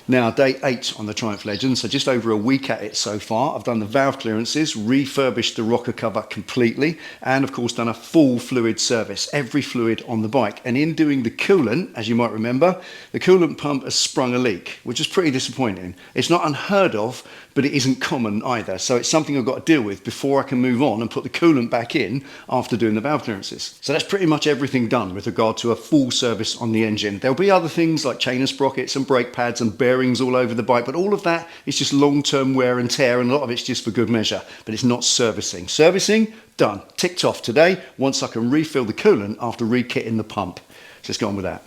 Now, day 8 on the Triumph Legend, so just over a week at it so far. I've done the valve clearances, refurbished the rocker cover completely, and of course done a full fluid service, every fluid on the bike. And in doing the coolant, as you might remember, the coolant pump has sprung a leak, which is pretty disappointing. It's not unheard of, but it isn't common either. So it's something I've got to deal with before I can move on and put the coolant back in after doing the valve clearances. So that's pretty much everything done with regard to a full service on the engine. There'll be other things like chain and sprockets and brake pads and bearings all over the bike, but all of that is just long-term wear and tear, and a lot of it's just for good measure, but it's not servicing. Servicing, done. Ticked off today, once I can refill the coolant after re-kitting the pump. So let's go on with that.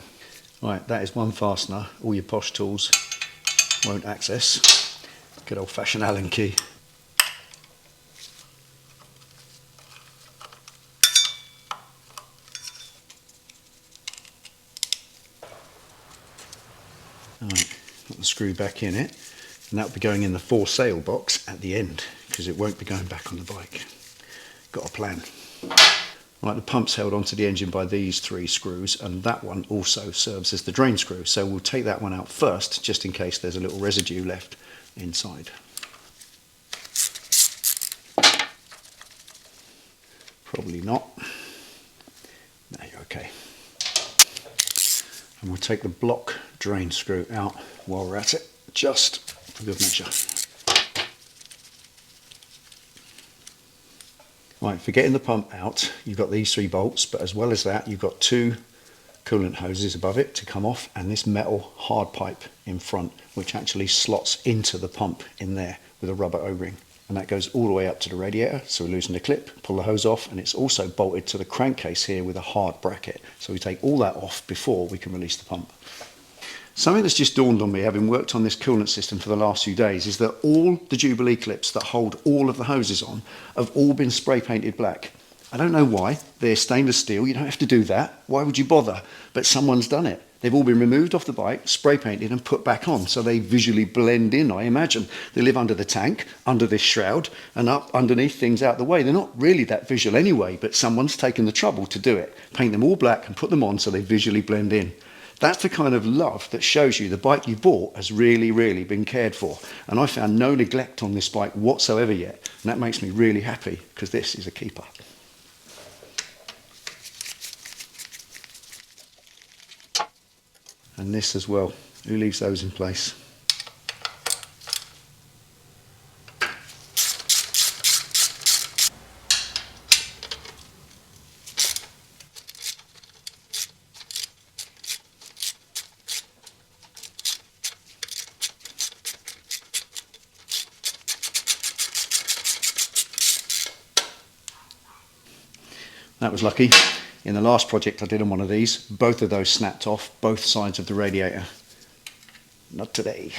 Right, that is one fastener all your posh tools won't access. Good old-fashioned Allen key. Right, put the screw back in it, and that'll be going in the for sale box at the end, because it won't be going back on the bike. Got a plan. Right, the pump's held onto the engine by these 3 screws, and that one also serves as the drain screw, so we'll take that one out first, just in case there's a little residue left inside. Probably not. No, you're okay. And we'll take the block drain screw out while we're at it, just for good measure. Right, for getting the pump out, you've got these 3 bolts, but as well as that, you've got 2 coolant hoses above it to come off, and this metal hard pipe in front, which actually slots into the pump in there with a rubber O-ring. And that goes all the way up to the radiator, so we loosen the clip, pull the hose off, and it's also bolted to the crankcase here with a hard bracket. So we take all that off before we can release the pump. Something that's just dawned on me, having worked on this coolant system for the last few days, is that all the Jubilee clips that hold all of the hoses on have all been spray painted black. I don't know why. They're stainless steel, you don't have to do that. Why would you bother? But someone's done it. They've all been removed off the bike, spray painted and put back on, so they visually blend in, I imagine. They live under the tank, under this shroud, and up underneath things out the way. They're not really that visual anyway, but someone's taken the trouble to do it. Paint them all black and put them on so they visually blend in. That's the kind of love that shows you the bike you bought has really, really been cared for. And I found no neglect on this bike whatsoever yet. And that makes me really happy, because this is a keeper. And this as well. Who leaves those in place? That was lucky. In the last project I did on one of these, both of those snapped off both sides of the radiator. Not today.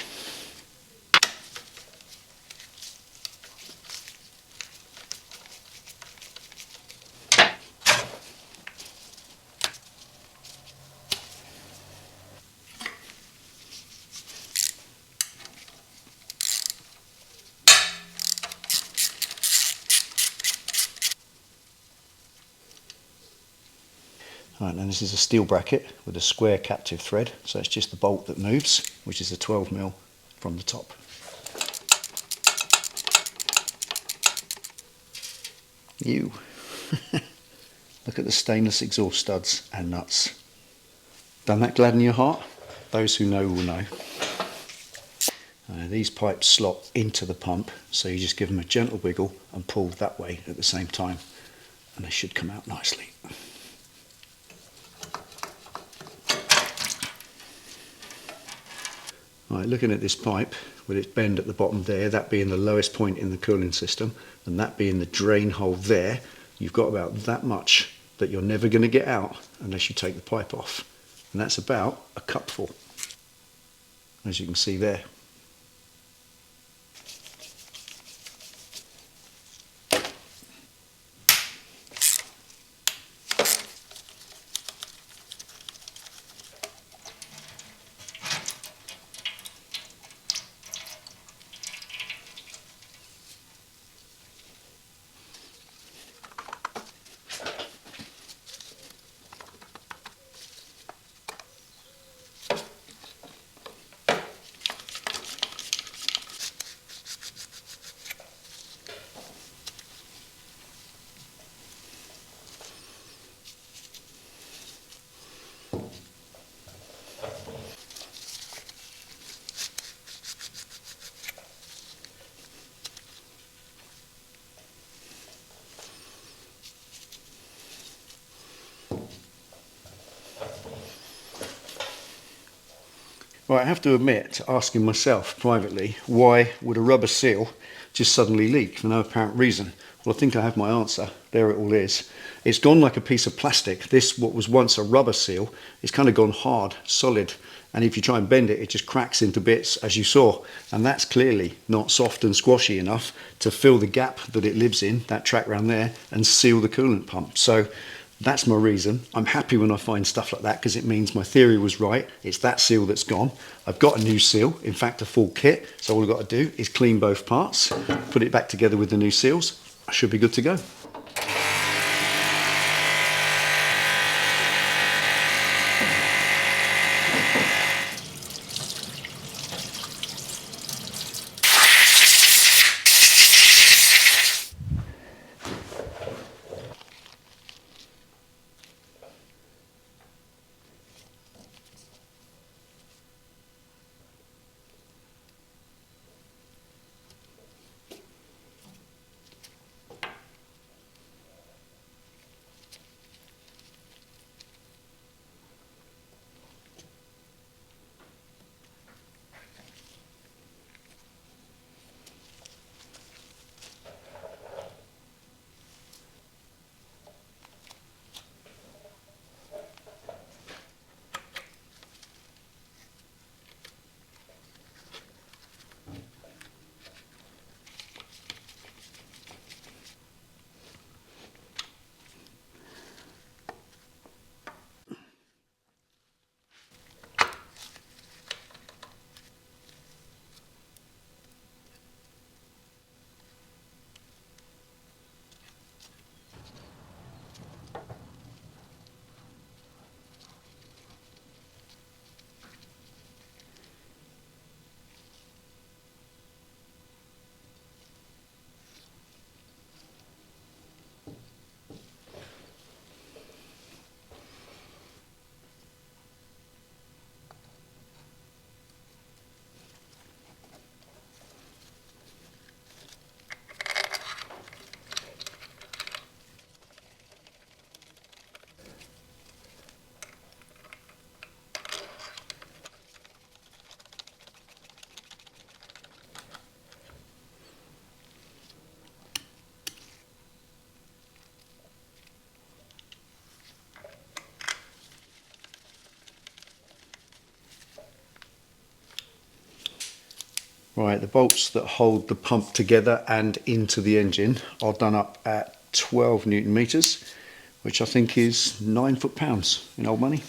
Right, and this is a steel bracket with a square captive thread, so it's just the bolt that moves, which is a 12mm from the top. You. Look at the stainless exhaust studs and nuts. Doesn't that gladden your heart? Those who know will know. These pipes slot into the pump, so you just give them a gentle wiggle and pull that way at the same time, and they should come out nicely. Right, looking at this pipe with its bend at the bottom there, that being the lowest point in the cooling system, and that being the drain hole there, you've got about that much that you're never going to get out unless you take the pipe off. And that's about a cupful, as you can see there. Well, I have to admit, asking myself privately, why would a rubber seal just suddenly leak for no apparent reason? Well, I think I have my answer. There it all is. It's gone like a piece of plastic. This, what was once a rubber seal, is kind of gone hard, solid. And if you try and bend it, it just cracks into bits, as you saw. And that's clearly not soft and squashy enough to fill the gap that it lives in, that track round there, and seal the coolant pump. So that's my reason. I'm happy when I find stuff like that because it means my theory was right. It's that seal that's gone. I've got a new seal, in fact a full kit. So all I've got to do is clean both parts, put it back together with the new seals. I should be good to go. Right, the bolts that hold the pump together and into the engine are done up at 12 Newton meters, which I think is 9 foot-pounds in old money.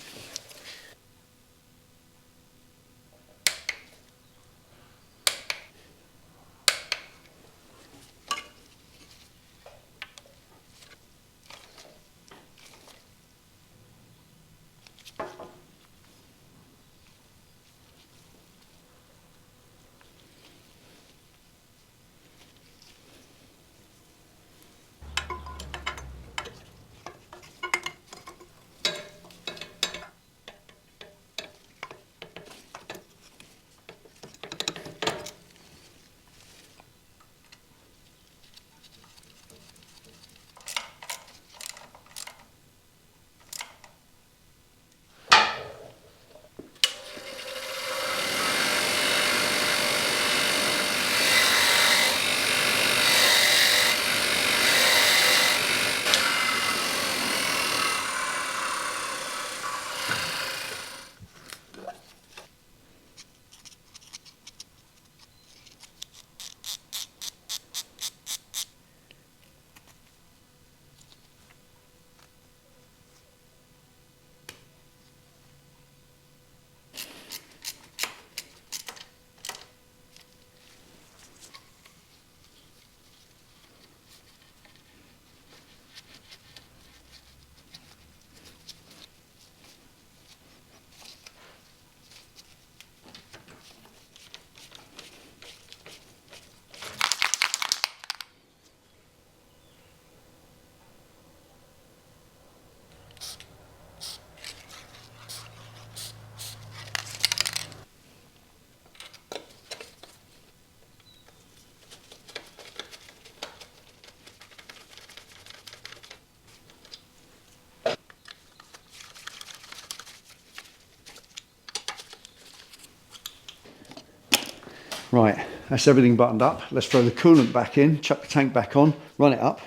that's everything buttoned up. Let's throw the coolant back in, chuck the tank back on, run it up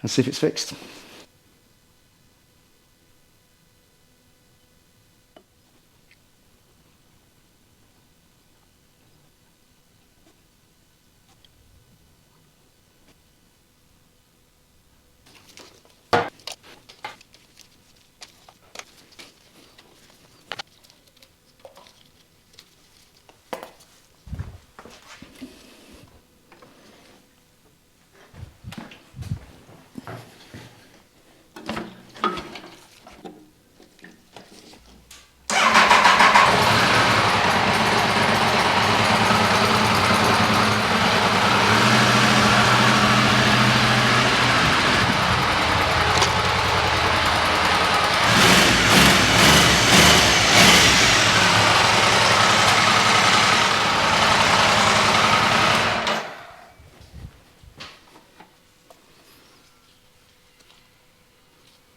and see if it's fixed.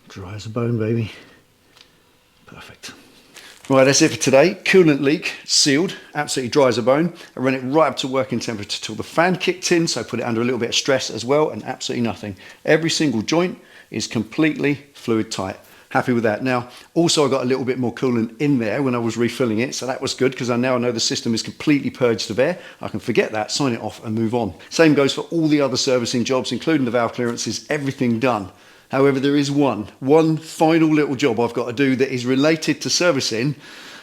Dry as a bone, baby. Perfect. Right, that's it for today. Coolant leak sealed, absolutely dry as a bone. I ran it right up to working temperature till the fan kicked in, so I put it under a little bit of stress as well, and absolutely nothing. Every single joint is completely fluid tight. Happy with that. Now, also I got a little bit more coolant in there when I was refilling it, so that was good because I now know the system is completely purged of air. I can forget that, sign it off and move on. Same goes for all the other servicing jobs, including the valve clearances, everything done. However, there is one final little job I've got to do that is related to servicing.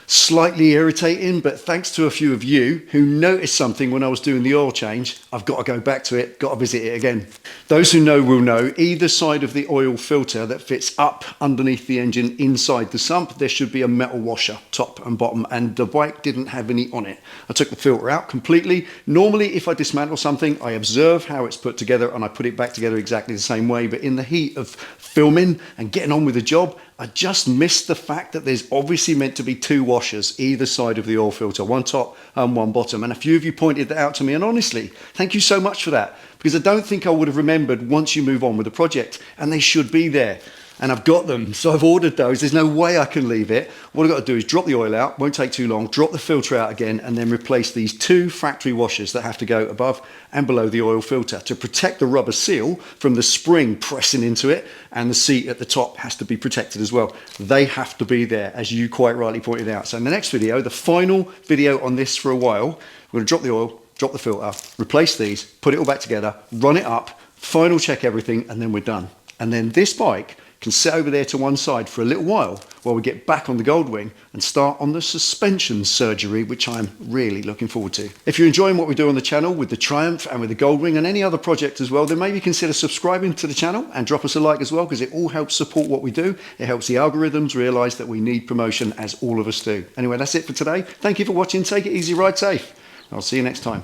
Slightly irritating, but thanks to a few of you who noticed something when I was doing the oil change, I've got to go back to it, got to visit it again. Those who know will know, either side of the oil filter that fits up underneath the engine inside the sump, there should be a metal washer, top and bottom, and the bike didn't have any on it. I took the filter out completely. Normally, if I dismantle something, I observe how it's put together and I put it back together exactly the same way, but in the heat of filming and getting on with the job, I just missed the fact that there's obviously meant to be two washers either side of the oil filter, one top and one bottom. And a few of you pointed that out to me, and honestly, thank you so much for that, because I don't think I would have remembered once you move on with the project, and they should be there. And I've got them, so I've ordered those. There's no way I can leave it. What I've got to do is drop the oil out, won't take too long, drop the filter out again, and then replace these two factory washers that have to go above and below the oil filter to protect the rubber seal from the spring pressing into it, and the seat at the top has to be protected as well. They have to be there, as you quite rightly pointed out. So in the next video, the final video on this for a while, we're going to drop the oil, drop the filter, replace these, put it all back together, run it up, final check everything, and then we're done. And then this bike can sit over there to one side for a little while we get back on the Goldwing and start on the suspension surgery, which I'm really looking forward to. If you're enjoying what we do on the channel with the Triumph and with the Goldwing and any other project as well, then maybe consider subscribing to the channel and drop us a like as well, because it all helps support what we do. It helps the algorithms realize that we need promotion, as all of us do. Anyway, that's it for today. Thank you for watching. Take it easy, ride safe. I'll see you next time.